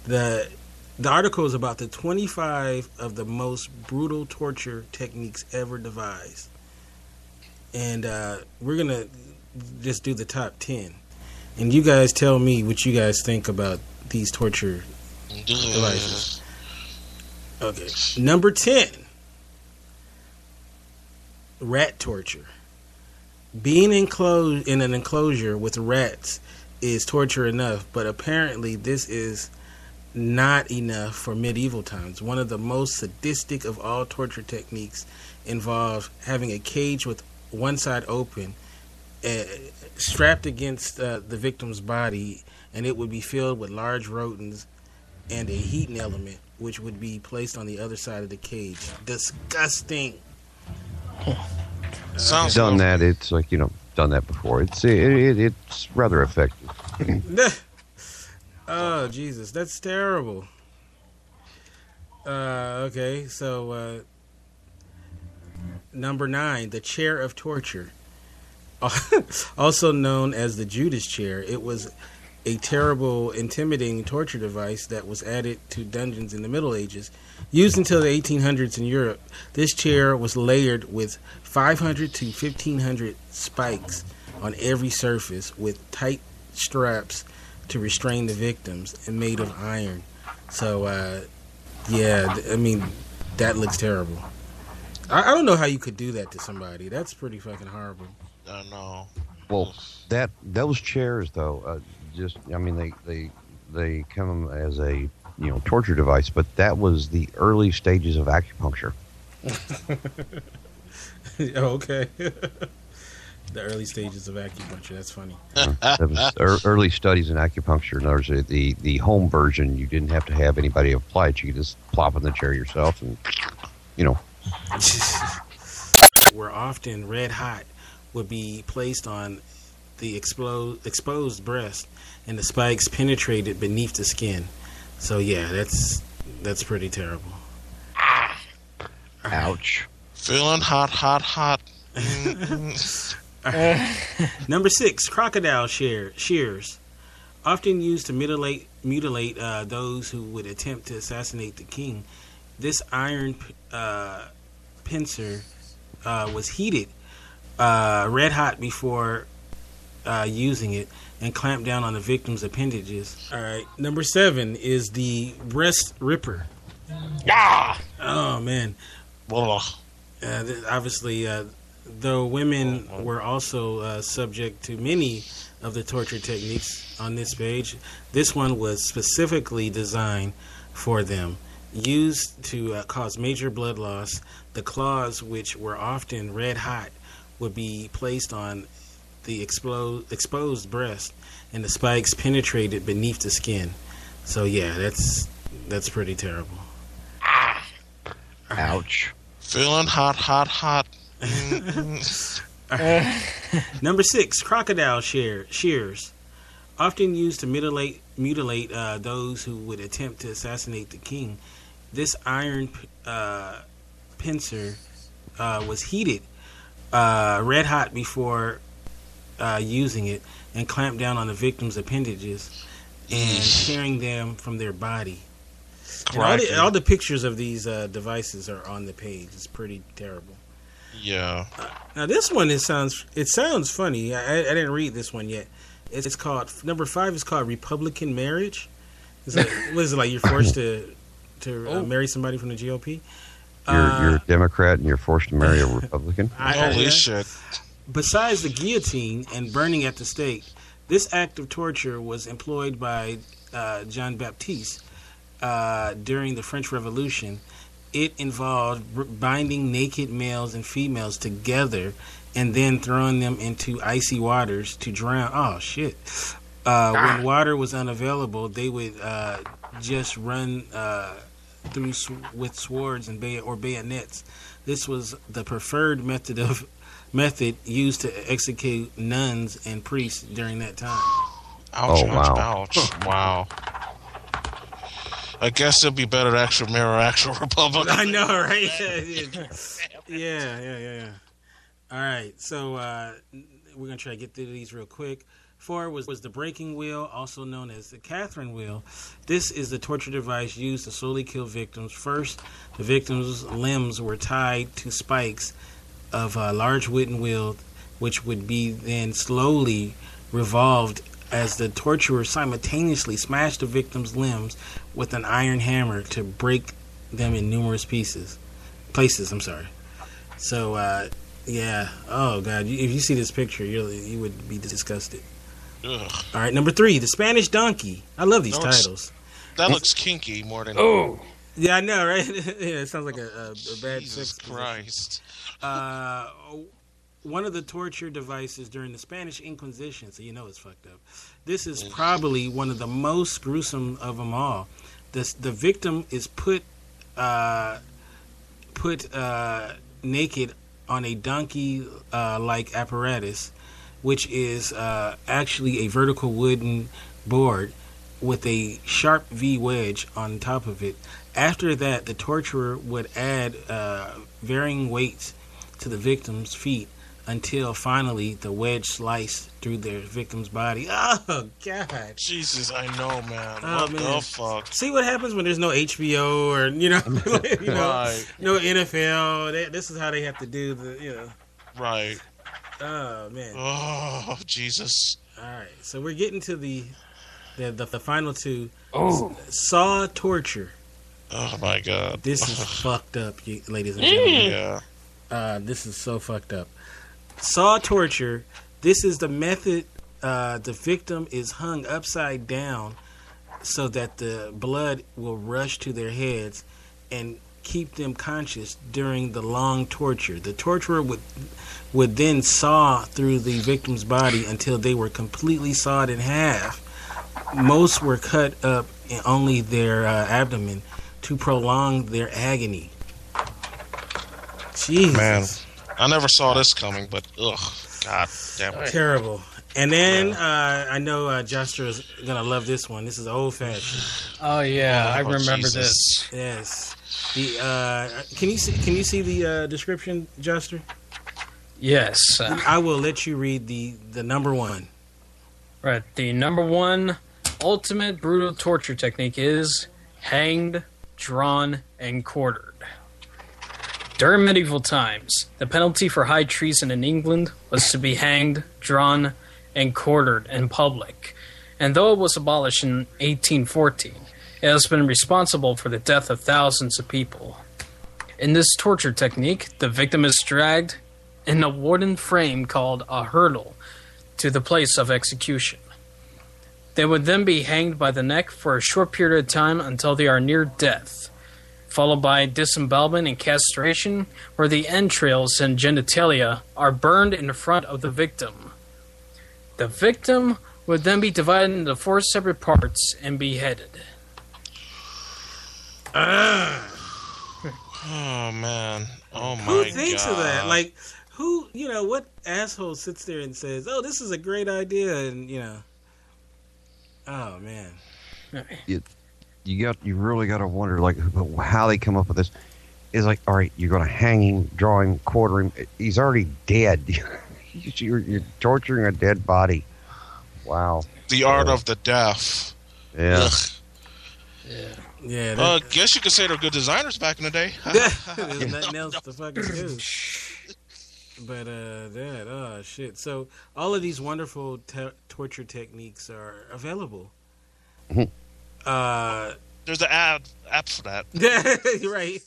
The article is about the 25 of the most brutal torture techniques ever devised. And we're going to just do the top 10. And you guys tell me what you guys think about these torture devices. Okay. Number 10. Rat torture. Being enclosed in an enclosure with rats is torture enough, but apparently this is not enough for medieval times. One of the most sadistic of all torture techniques involved having a cage with one side open, strapped against the victim's body, and it would be filled with large rodents and a heating element, which would be placed on the other side of the cage. Disgusting. Sounds done that. It's like, done that before. It's rather effective. Oh, Jesus, that's terrible. Okay, so number 9, the chair of torture. Also known as the Judas chair, it was a terrible, intimidating torture device that was added to dungeons in the Middle Ages. Used until the 1800s in Europe, this chair was layered with 500 to 1,500 spikes on every surface with tight straps to restrain the victims and made of iron. So, yeah, I mean, that looks terrible. I don't know how you could do that to somebody. That's pretty fucking horrible. I know. Well, those chairs, though, they come as a torture device, but that was the early stages of acupuncture. Okay. The early stages of acupuncture. That's funny. That was early studies in acupuncture. In other words, the home version, you didn't have to have anybody apply it. You could just plop in the chair yourself and, Where often red hot would be placed on the exposed breast, and the spikes penetrated beneath the skin. So yeah, that's pretty terrible. Ouch. Feeling hot. Number 6, crocodile shears. Often used to mutilate those who would attempt to assassinate the king. This iron pincer was heated red hot before using it and clamped down on the victim's appendages. All right. Number 7 is the breast ripper. Ah! Oh, man. Obviously, though women were also subject to many of the torture techniques on this page, this one was specifically designed for them. Used to cause major blood loss, the claws, which were often red hot, would be placed on the exposed breast, and the spikes penetrated beneath the skin. So yeah, that's pretty terrible. Ouch. Feeling hot. Number 6, crocodile shears. Often used to mutilate those who would attempt to assassinate the king. This iron pincer was heated red hot before using it and clamped down on the victim's appendages and tearing them from their body. All the pictures of these devices are on the page. It's pretty terrible. Yeah. Now this one it sounds funny. I didn't read this one yet. It's called number 5 is called Republican marriage. It's like, what is it like? You're forced to marry somebody from the GOP. You're a Democrat and you're forced to marry a Republican. Holy shit! Besides the guillotine and burning at the stake, this act of torture was employed by Jean Baptiste during the French Revolution. It involved binding naked males and females together and then throwing them into icy waters to drown. Oh, shit. When water was unavailable, they would just run through with swords and bayonets. This was the preferred method used to execute nuns and priests during that time. Ouch. Wow. I guess it'd be better to actually marry an actual Republican. I know, right? Yeah. All right, so we're going to try to get through these real quick. 4 was the breaking wheel, also known as the Catherine wheel. This is the torture device used to slowly kill victims. First, the victim's limbs were tied to spikes of a large wooden wheel, which would be then slowly revolved as the torturer simultaneously smashed the victim's limbs with an iron hammer to break them in numerous places. So, yeah. Oh, God. If you see this picture, you would be disgusted. Ugh. All right, number 3, the Spanish donkey. I love these titles. That looks kinky more than... Oh! Yeah, I know, right? Yeah, it sounds like a bad Jesus sex Christ. One of the torture devices during the Spanish Inquisition, so you know it's fucked up. This is probably one of the most gruesome of them all. The victim is put naked on a donkey-like apparatus, which is actually a vertical wooden board with a sharp V wedge on top of it. After that, the torturer would add varying weights to the victim's feet until finally the wedge sliced through their victim's body. Oh, God. Jesus, I know, man. Oh, what man. the fuck? See what happens when there's no HBO or, Right. no NFL. This is how they have to do Right. Oh, man. Oh, Jesus. All right. So we're getting to the final 2. Oh. Saw torture. Oh, my God. This is fucked up, ladies and gentlemen. Yeah. This is so fucked up. Saw torture. This is the method. The victim is hung upside down so that the blood will rush to their heads and keep them conscious during the long torture. The torturer would then saw through the victim's body until they were completely sawed in half. Most were cut up in only their abdomen to prolong their agony. Jesus. Man, I never saw this coming, but ugh, God damn it. Terrible. And then I know Joshua is gonna love this one. This is old fashioned. Oh yeah, I remember this. Yes. Can you see the description, Juster? Yes. I will let you read the number 1. Right. The number 1 ultimate brutal torture technique is hanged, drawn, and quartered. During medieval times, the penalty for high treason in England was to be hanged, drawn, and quartered in public. And though it was abolished in 1814, it has been responsible for the death of thousands of people. In this torture technique, the victim is dragged in a wooden frame called a hurdle to the place of execution. They would then be hanged by the neck for a short period of time until they are near death, followed by disembowelment and castration, where the entrails and genitalia are burned in front of the victim. The victim would then be divided into 4 separate parts and beheaded. Oh, man. Oh, my God. Who thinks of that? Like, who, what asshole sits there and says, oh, this is a great idea, and, oh, man. You really got to wonder, like, how they come up with this. It's like, all right, you're going to hang him, draw him, quarter him. He's already dead. You're torturing a dead body. Wow. The art of the deaf. Yeah. Ugh. Yeah. I guess you could say they're good designers back in the day. There's nothing else to fucking do. But, shit. So, all of these wonderful torture techniques are available. There's an app for that. Right.